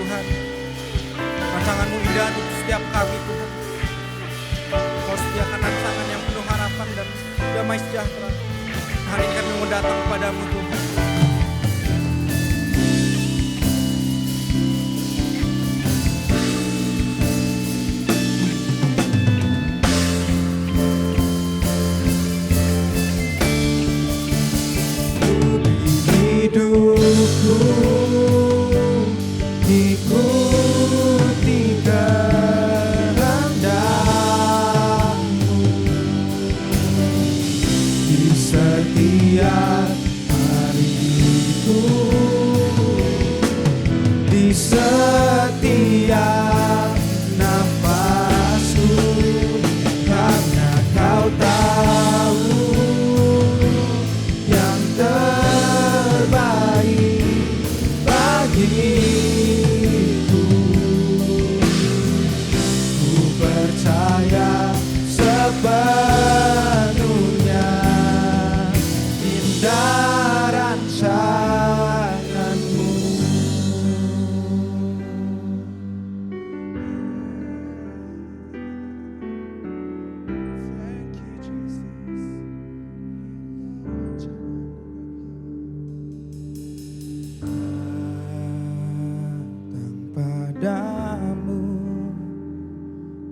Tuhan. Rancangan-Mu indah untuk setiap kami Tuhan. Kau sediakan rancangan yang penuh harapan dan damai sejahtera. Hari ini kami mau datang kepadamu Tuhan. Hidupku ikuti kehendak-Mu di setiap hariku, di setiap nafasku, karena Kau tahu yang terbaik bagiku. Ku percaya sepenuhnya indah rancangan-Mu. Padamu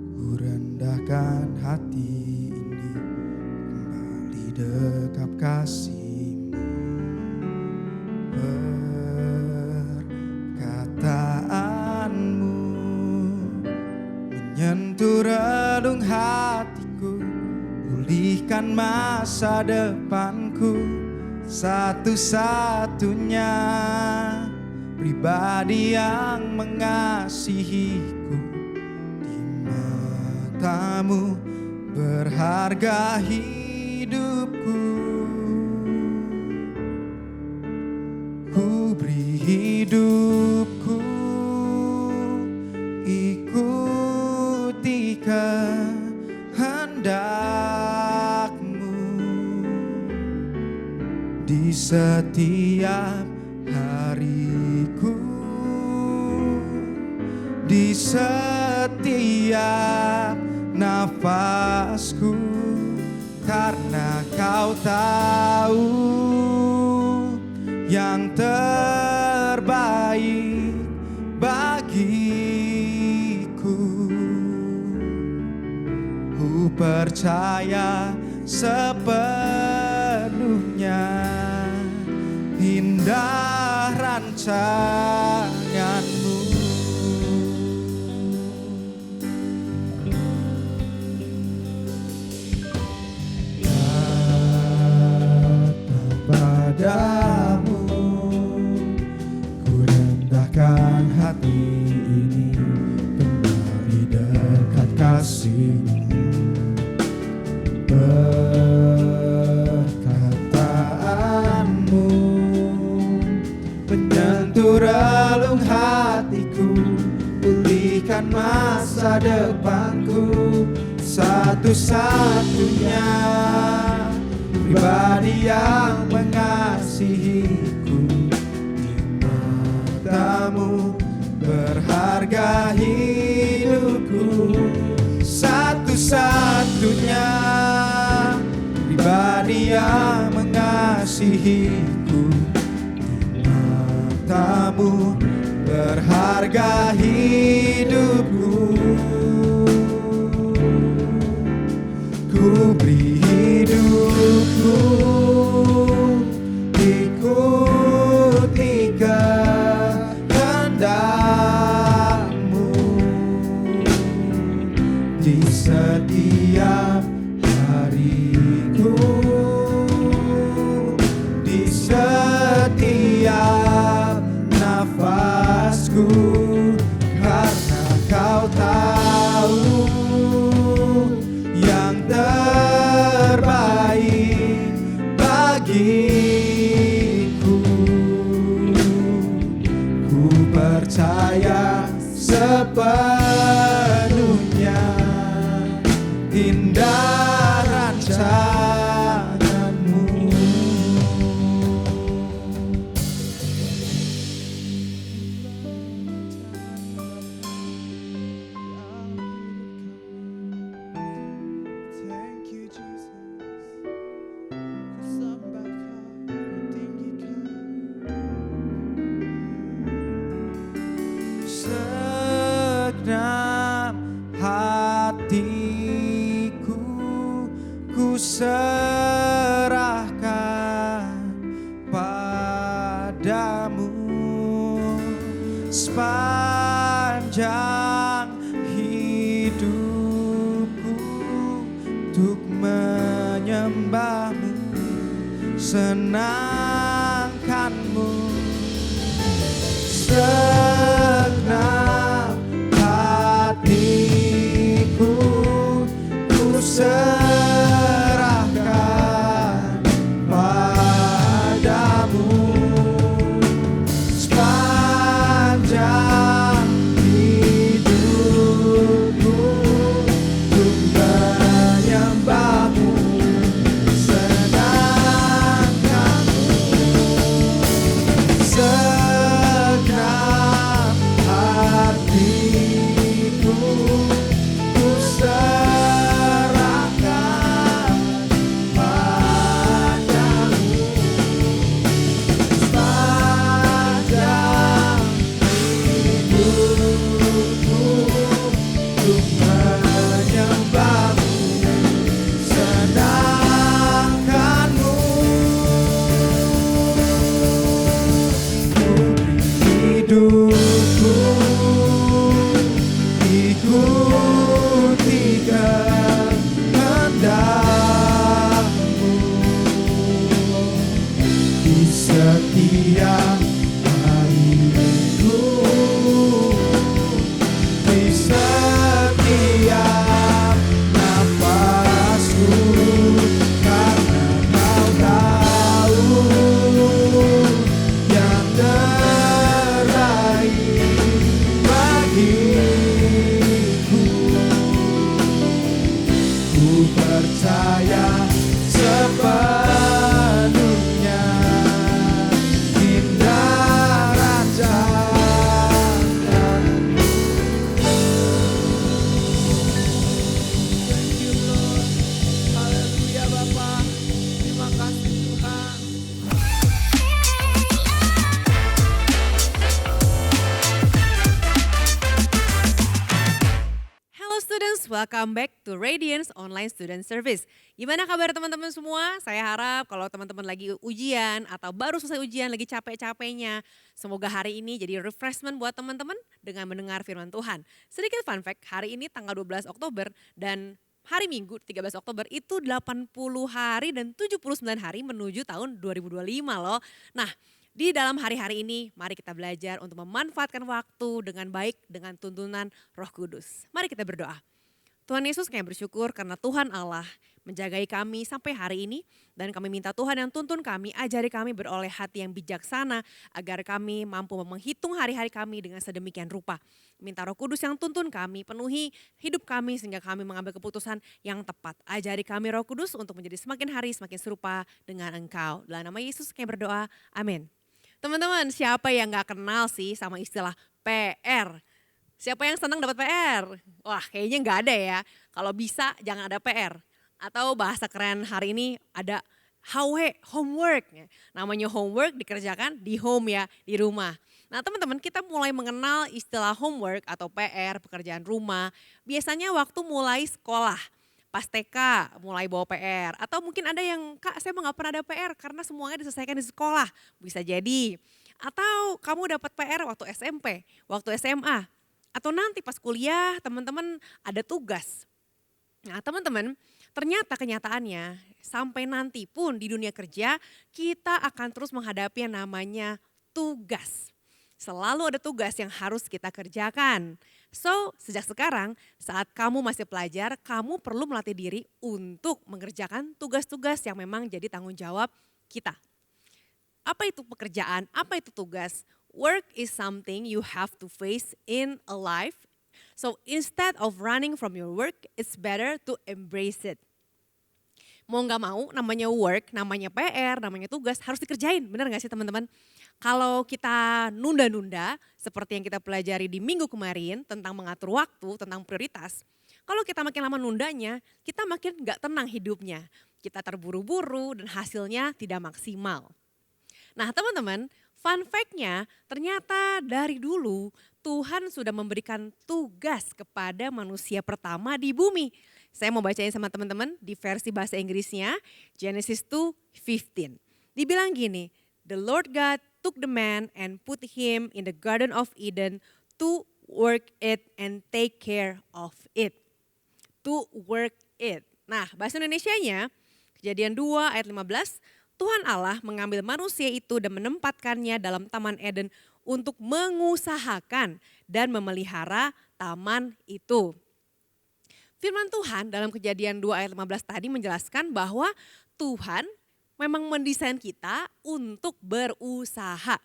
ku rendahkan hati ini, kembali dekat kasih-Mu. Perkataan-Mu menyentuh relung hatiku, pulihkan masa depanku, satu-satunya pribadi yang mengasihiku. Di mata-Mu berharga hidupku. Ku beri hidupku ikuti kehendak-Mu di setiap hariku, di setiap nafasku, karena Kau tahu yang terbaik bagiku. Ku percaya sepenuhnya indah rancangan-Mu. Datang padamu, ku rendahkan hati ini, kembali dekat kasih-Mu. Perkataan-Mu menyentuh relung hatiku, pulihkan masa depanku, satu-satunya pribadi yang mengasihiku. Di mata-Mu berharga hidupku, satu-satunya pribadi yang mengasihiku. Di mata-Mu berharga hidupku. Ku beri hidupku ikuti kehendak-Mu di setiap hariku, di setiap senangkanmu. Segenap hatiku ku serahkan padamu. Sepanjang hidupku untuk menyembahmu, senangkanmu. Segenap hatiku ku serahkan padamu. Sepanjang hidupku untuk menyembahmu, senangkanmu. Ku beri hidupku ikuti kehendakmu di setiap hariku, di setiap nafasku, karena kau tahu yang terbaik bagiku. Ku percaya sepenuhnya indah rancangan-Mu. Thank you Lord. Haleluya Bapa. Terima kasih Tuhan. Hello students, welcome back to Radiance Online Student Service. Gimana kabar teman-teman semua? Saya harap kalau teman-teman lagi ujian atau baru selesai ujian lagi capek-capeknya, semoga hari ini jadi refreshment buat teman-teman dengan mendengar firman Tuhan. Sedikit fun fact, hari ini tanggal 12 Oktober dan hari Minggu 13 Oktober itu 80 hari dan 79 hari menuju tahun 2025 loh. Nah, di dalam hari-hari ini, mari kita belajar untuk memanfaatkan waktu dengan baik dengan tuntunan Roh Kudus. Mari kita berdoa. Tuhan Yesus, kami bersyukur karena Tuhan Allah menjagai kami sampai hari ini. Dan kami minta Tuhan yang tuntun kami, ajari kami beroleh hati yang bijaksana agar kami mampu menghitung hari-hari kami dengan sedemikian rupa. Minta Roh Kudus yang tuntun kami, penuhi hidup kami sehingga kami mengambil keputusan yang tepat. Ajari kami Roh Kudus untuk menjadi semakin hari semakin serupa dengan Engkau. Dalam nama Yesus kami berdoa, amin. Teman-teman, siapa yang gak kenal sih sama istilah PR? Siapa yang senang dapat PR? Wah, kayaknya gak ada ya. Kalau bisa jangan ada PR. Atau bahasa keren hari ini ada HW, homework. Namanya homework dikerjakan di home ya, di rumah. Nah teman-teman, kita mulai mengenal istilah homework atau PR, pekerjaan rumah. Biasanya waktu mulai sekolah. Pas TK mulai bawa PR, atau mungkin ada yang, Kak saya nggak pernah ada PR karena semuanya diselesaikan di sekolah, bisa jadi. Atau kamu dapat PR waktu SMP, waktu SMA, atau nanti pas kuliah teman-teman ada tugas. Nah teman-teman, ternyata kenyataannya sampai nanti pun di dunia kerja kita akan terus menghadapi yang namanya tugas. Selalu ada tugas yang harus kita kerjakan. So, sejak sekarang saat kamu masih pelajar, kamu perlu melatih diri untuk mengerjakan tugas-tugas yang memang jadi tanggung jawab kita. Apa itu pekerjaan? Apa itu tugas? Work is something you have to face in a life. So, instead of running from your work, it's better to embrace it. Mau gak mau namanya work, namanya PR, namanya tugas harus dikerjain. Benar gak sih teman-teman? Kalau kita nunda-nunda seperti yang kita pelajari di minggu kemarin tentang mengatur waktu, tentang prioritas. Kalau kita makin lama nundanya, kita makin gak tenang hidupnya. Kita terburu-buru dan hasilnya tidak maksimal. Nah teman-teman, fun fact-nya ternyata dari dulu Tuhan sudah memberikan tugas kepada manusia pertama di bumi. Saya mau bacain sama teman-teman di versi bahasa Inggrisnya, Genesis 2:15. Dibilang gini, the Lord God took the man and put him in the Garden of Eden to work it and take care of it. To work it. Nah bahasa Indonesianya, Kejadian 2 ayat 15, Tuhan Allah mengambil manusia itu dan menempatkannya dalam Taman Eden untuk mengusahakan dan memelihara taman itu. Firman Tuhan dalam Kejadian 2 ayat 15 tadi menjelaskan bahwa Tuhan memang mendesain kita untuk berusaha.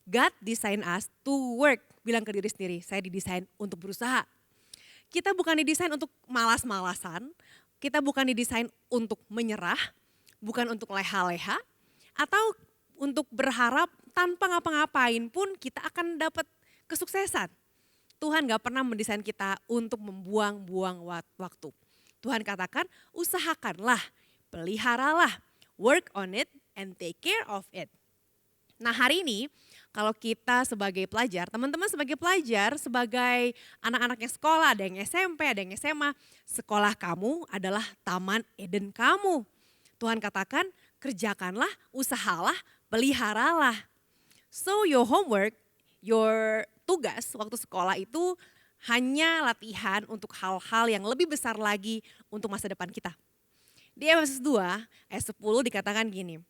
God design us to work. Bilang ke diri sendiri, saya didesain untuk berusaha. Kita bukan didesain untuk malas-malasan, kita bukan didesain untuk menyerah, bukan untuk leha-leha, atau untuk berharap tanpa ngapa-ngapain pun kita akan dapat kesuksesan. Tuhan gak pernah mendesain kita untuk membuang-buang waktu. Tuhan katakan, usahakanlah, peliharalah, work on it and take care of it. Nah hari ini kalau kita sebagai pelajar, teman-teman sebagai pelajar, sebagai anak-anak yang sekolah, ada yang SMP, ada yang SMA, sekolah kamu adalah Taman Eden kamu. Tuhan katakan, kerjakanlah, usahalah, peliharalah. So your homework, your tugas waktu sekolah itu hanya latihan untuk hal-hal yang lebih besar lagi untuk masa depan kita. Di Efesus 2 ayat 10 dikatakan gini,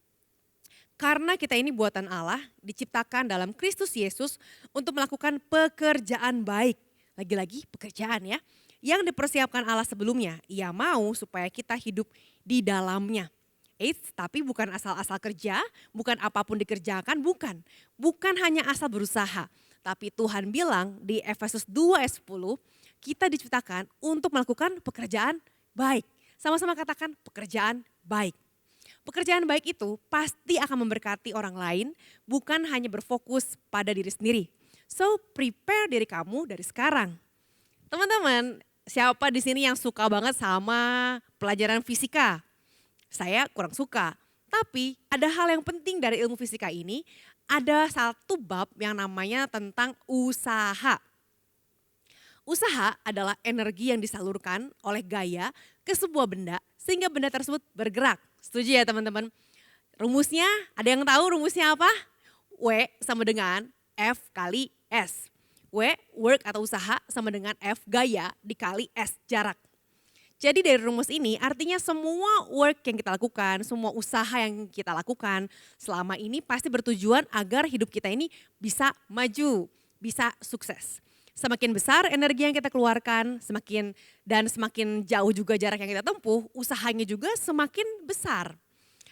karena kita ini buatan Allah, diciptakan dalam Kristus Yesus untuk melakukan pekerjaan baik. Lagi-lagi pekerjaan ya, yang dipersiapkan Allah sebelumnya. Ia mau supaya kita hidup di dalamnya. Tapi bukan asal-asal kerja, bukan apapun dikerjakan, bukan. Bukan hanya asal berusaha. Tapi Tuhan bilang di Efesus 2 ayat 10, kita diciptakan untuk melakukan pekerjaan baik. Sama-sama katakan pekerjaan baik. Pekerjaan baik itu pasti akan memberkati orang lain, bukan hanya berfokus pada diri sendiri. So prepare diri kamu dari sekarang. Teman-teman, siapa di sini yang suka banget sama pelajaran fisika? Saya kurang suka. Tapi ada hal yang penting dari ilmu fisika ini, ada satu bab yang namanya tentang usaha. Usaha adalah energi yang disalurkan oleh gaya ke sebuah benda sehingga benda tersebut bergerak. Setuju ya teman-teman? Rumusnya, ada yang tahu rumusnya apa? W sama dengan F kali S. W, work atau usaha sama dengan F, gaya dikali S, jarak. Jadi dari rumus ini artinya semua work yang kita lakukan, semua usaha yang kita lakukan selama ini pasti bertujuan agar hidup kita ini bisa maju, bisa sukses. Semakin besar energi yang kita keluarkan, semakin jauh juga jarak yang kita tempuh, usahanya juga semakin besar.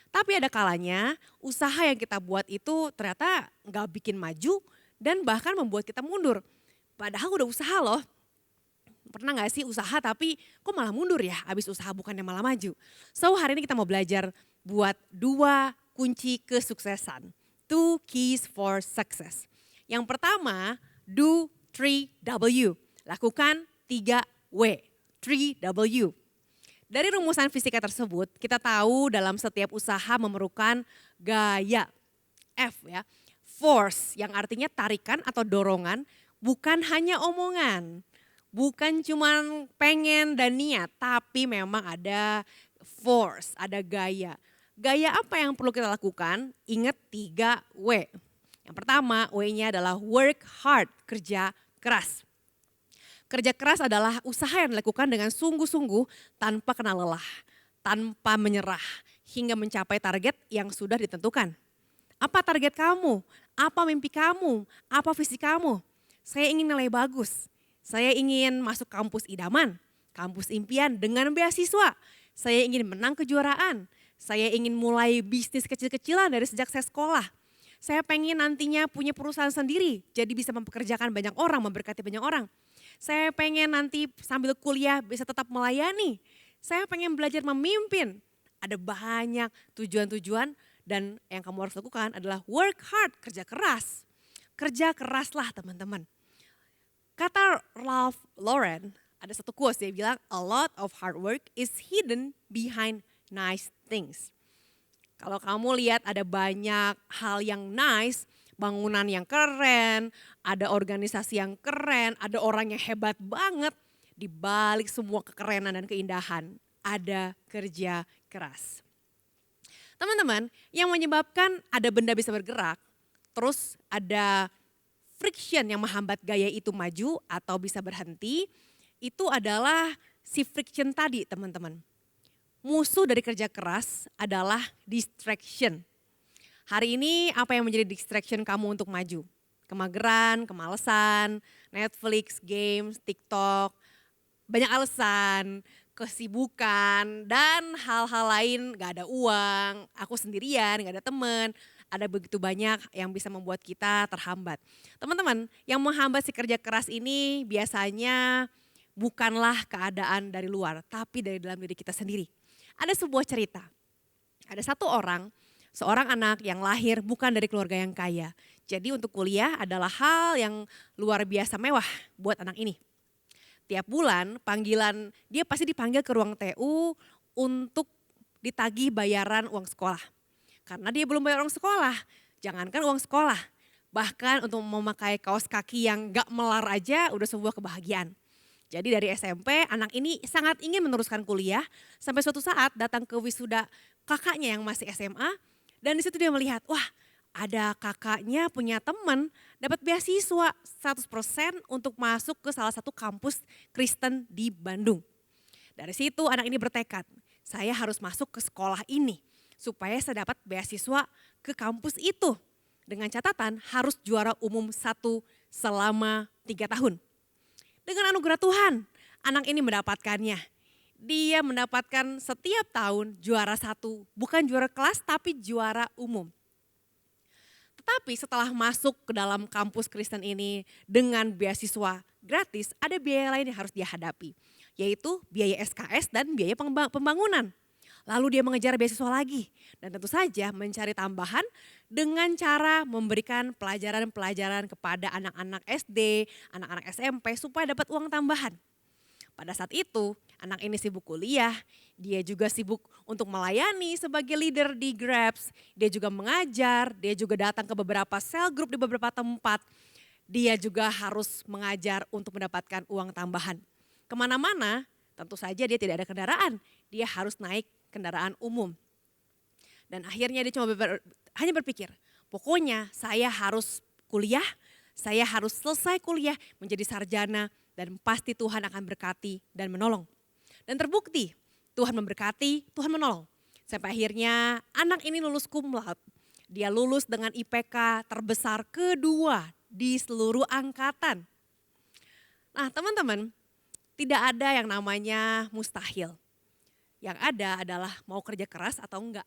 Tapi ada kalanya usaha yang kita buat itu ternyata nggak bikin maju dan bahkan membuat kita mundur. Padahal udah usaha loh. Pernah gak sih usaha tapi kok malah mundur ya habis usaha bukannya malah maju. So hari ini kita mau belajar buat 2 kunci kesuksesan. 2 keys for success. Yang pertama, do 3W. Lakukan 3W. 3W. Dari rumusan fisika tersebut kita tahu dalam setiap usaha memerlukan gaya. F ya. Force yang artinya tarikan atau dorongan bukan hanya omongan. Bukan cuma pengen dan niat tapi memang ada force, ada gaya. Gaya apa yang perlu kita lakukan? Ingat 3W. Yang pertama W-nya adalah work hard, kerja keras. Kerja keras adalah usaha yang dilakukan dengan sungguh-sungguh tanpa kenal lelah, tanpa menyerah hingga mencapai target yang sudah ditentukan. Apa target kamu? Apa mimpi kamu? Apa visi kamu? Saya ingin nilai bagus. Saya ingin masuk kampus idaman, kampus impian dengan beasiswa. Saya ingin menang kejuaraan. Saya ingin mulai bisnis kecil-kecilan dari sejak saya sekolah. Saya pengen nantinya punya perusahaan sendiri, jadi bisa mempekerjakan banyak orang, memberkati banyak orang. Saya pengen nanti sambil kuliah bisa tetap melayani. Saya pengen belajar memimpin. Ada banyak tujuan-tujuan dan yang kamu harus lakukan adalah work hard, kerja keras. Kerja keraslah teman-teman. Kata Ralph Lauren, ada satu quote dia bilang, a lot of hard work is hidden behind nice things. Kalau kamu lihat ada banyak hal yang nice, bangunan yang keren, ada organisasi yang keren, ada orang yang hebat banget. Di balik semua kekerenan dan keindahan, ada kerja keras. Teman-teman, yang menyebabkan ada benda bisa bergerak, terus ada friction yang menghambat gaya itu maju atau bisa berhenti, itu adalah si friction tadi teman-teman. Musuh dari kerja keras adalah distraction. Hari ini apa yang menjadi distraction kamu untuk maju? Kemageran, kemalasan, Netflix, games, TikTok, banyak alasan, kesibukan, dan hal-hal lain, gak ada uang, aku sendirian, gak ada temen, ada begitu banyak yang bisa membuat kita terhambat. Teman-teman, yang menghambat si kerja keras ini biasanya bukanlah keadaan dari luar, tapi dari dalam diri kita sendiri. Ada sebuah cerita, ada satu orang, seorang anak yang lahir bukan dari keluarga yang kaya. Jadi untuk kuliah adalah hal yang luar biasa mewah buat anak ini. Tiap bulan panggilan, dia pasti dipanggil ke ruang TU untuk ditagih bayaran uang sekolah. Karena dia belum bayar uang sekolah, jangankan uang sekolah. Bahkan untuk memakai kaos kaki yang gak melar aja udah sebuah kebahagiaan. Jadi dari SMP anak ini sangat ingin meneruskan kuliah sampai suatu saat datang ke wisuda kakaknya yang masih SMA. Dan di situ dia melihat, wah ada kakaknya punya teman dapat beasiswa 100% untuk masuk ke salah satu kampus Kristen di Bandung. Dari situ anak ini bertekad, saya harus masuk ke sekolah ini supaya saya dapat beasiswa ke kampus itu. Dengan catatan harus juara umum 1 selama 3 tahun. Dengan anugerah Tuhan, anak ini mendapatkannya. Dia mendapatkan setiap tahun juara 1, bukan juara kelas tapi juara umum. Tetapi setelah masuk ke dalam kampus Kristen ini dengan beasiswa gratis, ada biaya lain yang harus dia hadapi. Yaitu biaya SKS dan biaya pembangunan. Lalu dia mengejar beasiswa lagi. Dan tentu saja mencari tambahan dengan cara memberikan pelajaran-pelajaran kepada anak-anak SD, anak-anak SMP supaya dapat uang tambahan. Pada saat itu anak ini sibuk kuliah, dia juga sibuk untuk melayani sebagai leader di Grabs. Dia juga mengajar, dia juga datang ke beberapa cell group di beberapa tempat. Dia juga harus mengajar untuk mendapatkan uang tambahan. Kemana-mana tentu saja dia tidak ada kendaraan, dia harus naik kendaraan umum. Dan akhirnya dia cuma hanya berpikir, pokoknya saya harus kuliah, saya harus selesai kuliah menjadi sarjana. Dan pasti Tuhan akan berkati dan menolong. Dan terbukti Tuhan memberkati, Tuhan menolong. Sampai akhirnya anak ini lulus cum laude. Dia lulus dengan IPK terbesar kedua di seluruh angkatan. Nah teman-teman, tidak ada yang namanya mustahil. Yang ada adalah mau kerja keras atau enggak.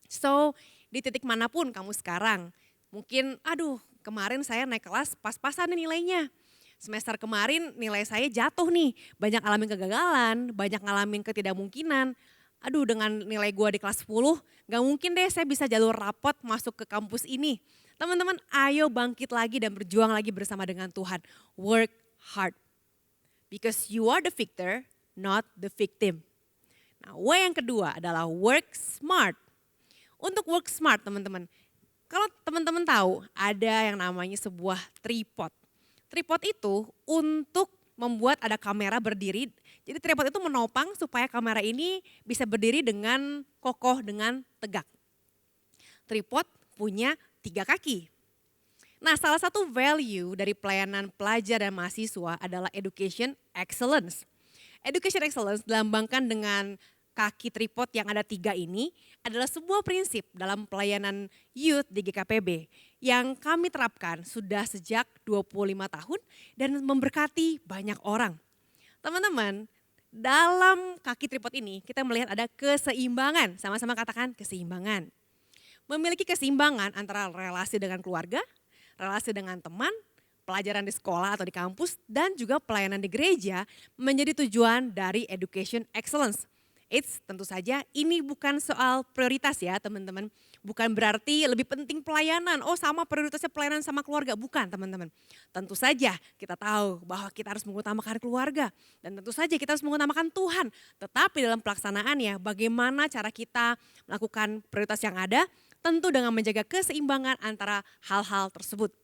So di titik manapun kamu sekarang, mungkin aduh kemarin saya naik kelas pas-pasan nih nilainya. Semester kemarin nilai saya jatuh nih, banyak ngalamin kegagalan, banyak ngalamin ketidakmungkinan. Aduh dengan nilai gua di kelas 10, gak mungkin deh saya bisa jalur rapot masuk ke kampus ini. Teman-teman ayo bangkit lagi dan berjuang lagi bersama dengan Tuhan. Work hard. Because you are the victor, not the victim. Nah W yang kedua adalah work smart. Untuk work smart teman-teman, kalau teman-teman tahu ada yang namanya sebuah tripod. Tripod itu untuk membuat ada kamera berdiri. Jadi tripod itu menopang supaya kamera ini bisa berdiri dengan kokoh, dengan tegak. Tripod punya 3 kaki. Nah salah satu value dari pelayanan pelajar dan mahasiswa adalah education excellence. Education excellence dilambangkan dengan kaki tripod yang ada 3 ini adalah sebuah prinsip dalam pelayanan youth di GKPB yang kami terapkan sudah sejak 25 tahun dan memberkati banyak orang. Teman-teman, dalam kaki tripod ini kita melihat ada keseimbangan, sama-sama katakan keseimbangan. Memiliki keseimbangan antara relasi dengan keluarga, relasi dengan teman, pelajaran di sekolah atau di kampus dan juga pelayanan di gereja menjadi tujuan dari education excellence. Tentu saja ini bukan soal prioritas ya teman-teman. Bukan berarti lebih penting pelayanan, oh sama prioritasnya pelayanan sama keluarga. Bukan teman-teman. Tentu saja kita tahu bahwa kita harus mengutamakan keluarga. Dan tentu saja kita harus mengutamakan Tuhan. Tetapi dalam pelaksanaannya bagaimana cara kita melakukan prioritas yang ada. Tentu dengan menjaga keseimbangan antara hal-hal tersebut.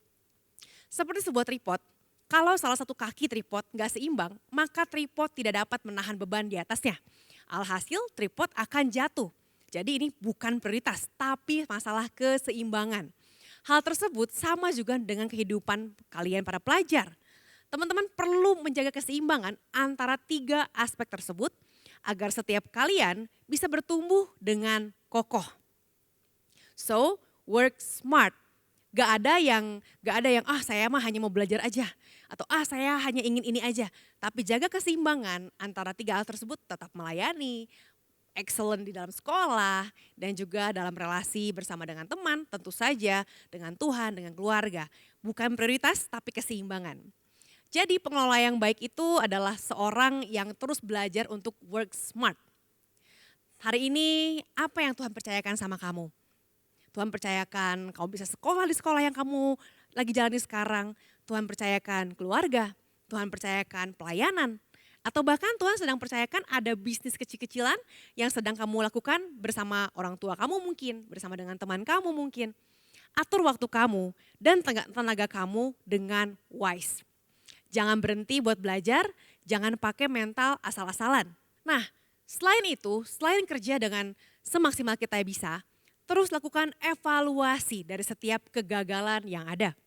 Seperti sebuah tripod, kalau salah satu kaki tripod gak seimbang, maka tripod tidak dapat menahan beban di atasnya. Alhasil tripod akan jatuh. Jadi ini bukan prioritas, tapi masalah keseimbangan. Hal tersebut sama juga dengan kehidupan kalian para pelajar. Teman-teman perlu menjaga keseimbangan antara 3 aspek tersebut agar setiap kalian bisa bertumbuh dengan kokoh. So, work smart. Gak ada yang saya mah hanya mau belajar aja. Atau saya hanya ingin ini aja. Tapi jaga keseimbangan antara tiga hal tersebut, tetap melayani, excellent di dalam sekolah, dan juga dalam relasi bersama dengan teman, tentu saja dengan Tuhan, dengan keluarga. Bukan prioritas tapi keseimbangan. Jadi pengelola yang baik itu adalah seorang yang terus belajar untuk work smart. Hari ini apa yang Tuhan percayakan sama kamu? Tuhan percayakan kamu bisa sekolah di sekolah yang kamu lagi jalani sekarang. Tuhan percayakan keluarga, Tuhan percayakan pelayanan. Atau bahkan Tuhan sedang percayakan ada bisnis kecil-kecilan yang sedang kamu lakukan bersama orang tua kamu mungkin, bersama dengan teman kamu mungkin. Atur waktu kamu dan tenaga kamu dengan wise. Jangan berhenti buat belajar, jangan pakai mental asal-asalan. Nah, selain itu, selain kerja dengan semaksimal kita bisa, terus lakukan evaluasi dari setiap kegagalan yang ada.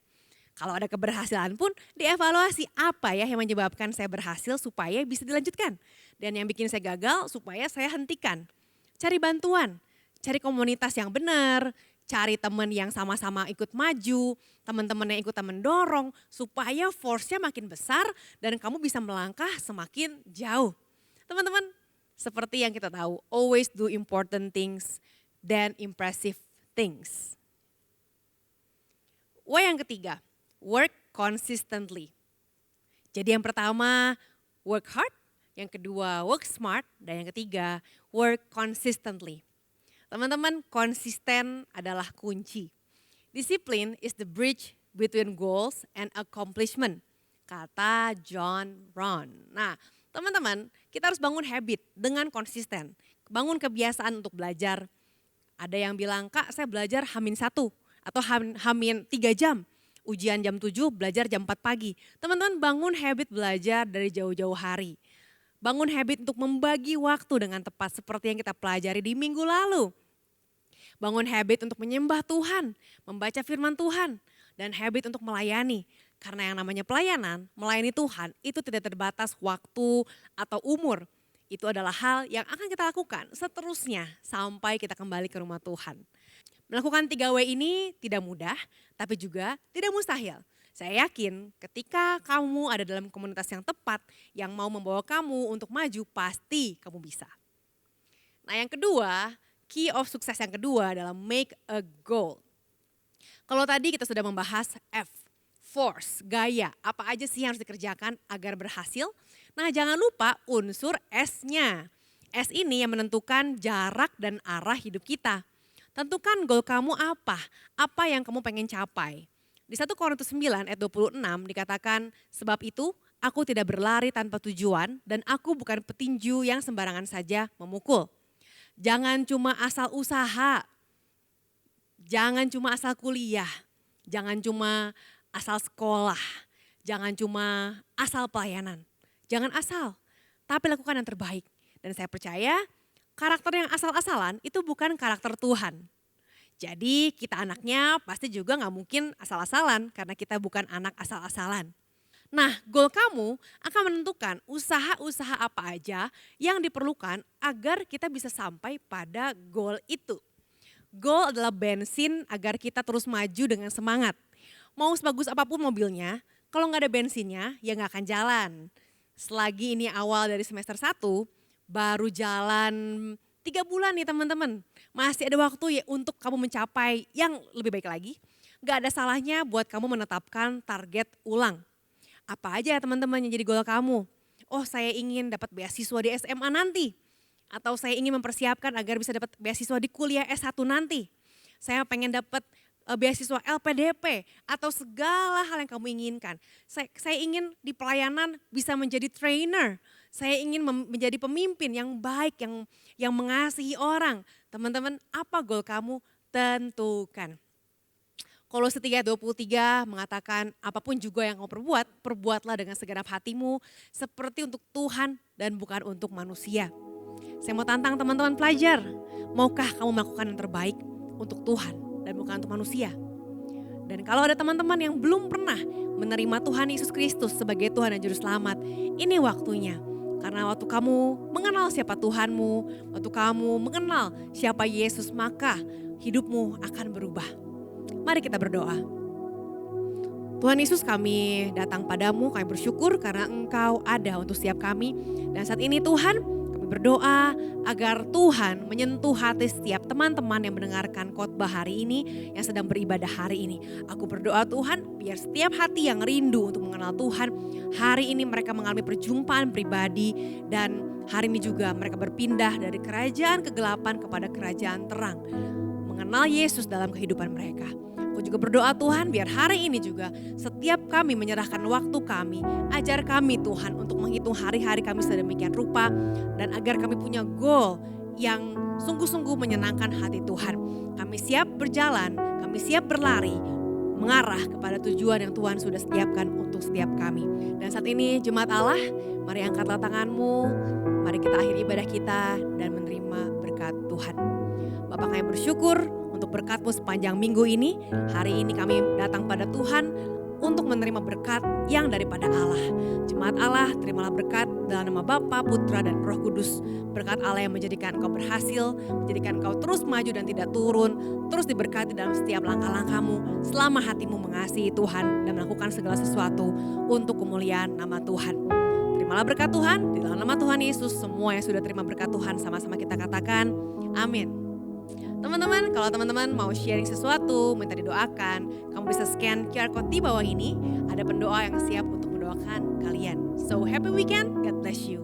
Kalau ada keberhasilan pun dievaluasi apa ya yang menyebabkan saya berhasil supaya bisa dilanjutkan. Dan yang bikin saya gagal supaya saya hentikan. Cari bantuan, cari komunitas yang benar, cari teman yang sama-sama ikut maju, teman-teman yang ikut mendorong supaya force-nya makin besar dan kamu bisa melangkah semakin jauh. Teman-teman, seperti yang kita tahu, always do important things than impressive things. Yang ketiga, work consistently. Jadi yang pertama, work hard, yang kedua work smart, dan yang ketiga work consistently. Teman-teman, konsisten adalah kunci. Discipline is the bridge between goals and accomplishment, kata John Rohn. Nah, teman-teman, kita harus bangun habit dengan konsisten. Bangun kebiasaan untuk belajar. Ada yang bilang, Kak saya belajar H-1 atau H-3 jam. Ujian jam 7, belajar jam 4 pagi. Teman-teman bangun habit belajar dari jauh-jauh hari. Bangun habit untuk membagi waktu dengan tepat seperti yang kita pelajari di minggu lalu. Bangun habit untuk menyembah Tuhan, membaca firman Tuhan. Dan habit untuk melayani. Karena yang namanya pelayanan, melayani Tuhan itu tidak terbatas waktu atau umur. Itu adalah hal yang akan kita lakukan seterusnya sampai kita kembali ke rumah Tuhan. Melakukan 3W ini tidak mudah, tapi juga tidak mustahil. Saya yakin ketika kamu ada dalam komunitas yang tepat, yang mau membawa kamu untuk maju, pasti kamu bisa. Nah yang kedua, key of sukses yang kedua adalah make a goal. Kalau tadi kita sudah membahas F, force, gaya, apa aja sih yang harus dikerjakan agar berhasil. Nah jangan lupa unsur S-nya. S ini yang menentukan jarak dan arah hidup kita. Tentukan goal kamu apa yang kamu pengen capai. Di 1 Korintus 9 ayat 26 dikatakan, sebab itu aku tidak berlari tanpa tujuan dan aku bukan petinju yang sembarangan saja memukul. Jangan cuma asal usaha, jangan cuma asal kuliah, jangan cuma asal sekolah, jangan cuma asal pelayanan. Jangan asal, tapi lakukan yang terbaik. Dan saya percaya karakter yang asal-asalan itu bukan karakter Tuhan. Jadi kita anaknya pasti juga gak mungkin asal-asalan karena kita bukan anak asal-asalan. Nah goal kamu akan menentukan usaha-usaha apa aja yang diperlukan agar kita bisa sampai pada goal itu. Goal adalah bensin agar kita terus maju dengan semangat. Mau sebagus apapun mobilnya, kalau gak ada bensinnya ya gak akan jalan. Selagi ini awal dari semester 1, baru jalan 3 bulan nih teman-teman. Masih ada waktu ya untuk kamu mencapai yang lebih baik lagi. Gak ada salahnya buat kamu menetapkan target ulang. Apa aja ya teman-teman yang jadi goal kamu? Oh saya ingin dapat beasiswa di SMA nanti. Atau saya ingin mempersiapkan agar bisa dapat beasiswa di kuliah S1 nanti. Saya pengen dapat beasiswa LPDP atau segala hal yang kamu inginkan. Saya ingin di pelayanan bisa menjadi trainer. Saya ingin menjadi pemimpin yang baik, yang mengasihi orang. Teman-teman, apa goal kamu? Tentukan. Kolose 3:23 mengatakan apapun juga yang kamu perbuat, perbuatlah dengan segenap hatimu seperti untuk Tuhan dan bukan untuk manusia. Saya mau tantang teman-teman pelajar, maukah kamu melakukan yang terbaik untuk Tuhan dan bukan untuk manusia? Dan kalau ada teman-teman yang belum pernah menerima Tuhan Yesus Kristus sebagai Tuhan dan Juru Selamat, ini waktunya. Karena waktu kamu mengenal siapa Tuhanmu, waktu kamu mengenal siapa Yesus, maka hidupmu akan berubah. Mari kita berdoa. Tuhan Yesus, kami datang padamu, kami bersyukur karena Engkau ada untuk setiap kami. Dan saat ini Tuhan, kami berdoa agar Tuhan menyentuh hati setiap teman-teman yang mendengarkan khotbah hari ini, yang sedang beribadah hari ini. Aku berdoa Tuhan, biar setiap hati yang rindu untuk mengenal Tuhan, hari ini mereka mengalami perjumpaan pribadi, dan hari ini juga mereka berpindah dari kerajaan kegelapan kepada kerajaan terang. Mengenal Yesus dalam kehidupan mereka. Aku juga berdoa Tuhan, biar hari ini juga setiap kami menyerahkan waktu kami, ajar kami Tuhan untuk menghitung hari-hari kami sedemikian rupa, dan agar kami punya goal yang sungguh-sungguh menyenangkan hati Tuhan. Kami siap berjalan, kami siap berlari, mengarah kepada tujuan yang Tuhan sudah sediakan untuk setiap kami. Dan saat ini jemaat Allah, mari angkatlah tanganmu, mari kita akhiri ibadah kita dan menerima berkat Tuhan. Bapak, kami bersyukur untuk berkat-Mu sepanjang minggu ini. Hari ini kami datang pada Tuhan untuk menerima berkat yang daripada Allah. Jemaat Allah, terimalah berkat dalam nama Bapa, Putra, dan Roh Kudus. Berkat Allah yang menjadikan engkau berhasil, menjadikan engkau terus maju dan tidak turun, terus diberkati dalam setiap langkah-langkahmu, selama hatimu mengasihi Tuhan dan melakukan segala sesuatu untuk kemuliaan nama Tuhan. Terimalah berkat Tuhan, di dalam nama Tuhan Yesus. Semua yang sudah terima berkat Tuhan sama-sama kita katakan, amin. Teman-teman, kalau teman-teman mau sharing sesuatu, minta didoakan, kamu bisa scan QR code di bawah ini. Ada pendoa yang siap untuk mendoakan kalian. So happy weekend, God bless you.